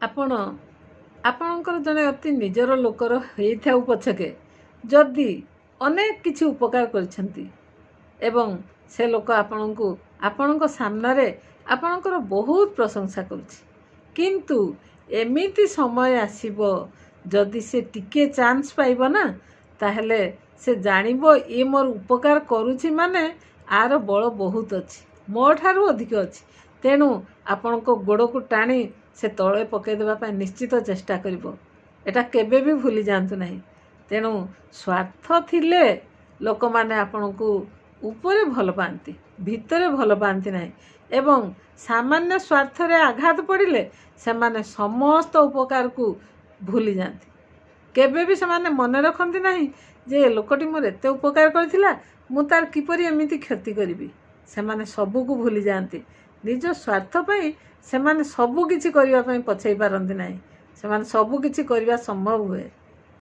ଆପଣ ଆପଣଙ୍କର ଜଣେ ଅତି ନିଜର ଲୋକର ହେଇଥାଉ ପଛକେ ଯଦି ଅନେକ କିଛି ଉପକାର କରିଛନ୍ତି ଏବଂ ସେ ଲୋକ ଆପଣଙ୍କୁ ଆପଣଙ୍କ ସାମ୍ନାରେ ଆପଣଙ୍କର ବହୁତ ପ୍ରଶଂସା କରୁଛି, କିନ୍ତୁ ଏମିତି ସମୟ ଆସିବ ଯଦି ସେ ଟିକେ ଚାନ୍ସ ପାଇବ ନା, ତାହେଲେ ସେ ଜାଣିବ ଇଏ ମୋର ଉପକାର କରୁଛି ମାନେ ଆର ବଳ ବହୁତ ଅଛି, ମୋ ଠାରୁ ଅଧିକ ଅଛି। ତେଣୁ ଆପଣଙ୍କ ଗୋଡ଼କୁ ଟାଣି ସେ ତଳେ ପକାଇ ଦେବା ପାଇଁ ନିଶ୍ଚିତ ଚେଷ୍ଟା କରିବ। ଏଟା କେବେ ବି ଭୁଲି ଯାଆନ୍ତୁ ନାହିଁ। ତେଣୁ ସ୍ୱାର୍ଥ ଥିଲେ ଲୋକମାନେ ଆପଣଙ୍କୁ ଉପରେ ଭଲ ପାଆନ୍ତି, ଭିତରେ ଭଲ ପାଆନ୍ତି ନାହିଁ। ଏବଂ ସାମାନ୍ୟ ସ୍ୱାର୍ଥରେ ଆଘାତ ପଡ଼ିଲେ ସେମାନେ ସମସ୍ତ ଉପକାରକୁ ଭୁଲି ଯାଆନ୍ତି। କେବେ ବି ସେମାନେ ମନେ ରଖନ୍ତି ନାହିଁ ଯେ ଲୋକଟି ମୋର ଏତେ ଉପକାର କରିଥିଲା, ମୁଁ ତାର କିପରି ଏମିତି କ୍ଷତି କରିବି। ସେମାନେ ସବୁକୁ ଭୁଲି ଯାଆନ୍ତି। ନିଜ ସ୍ୱାର୍ଥ ପାଇଁ ସେମାନେ ସବୁ କିଛି କରିବା ପାଇଁ ପଛେଇ ପାରନ୍ତି ନାହିଁ। ସେମାନେ ସବୁ କିଛି କରିବା ସମ୍ଭବ ହୁଏ।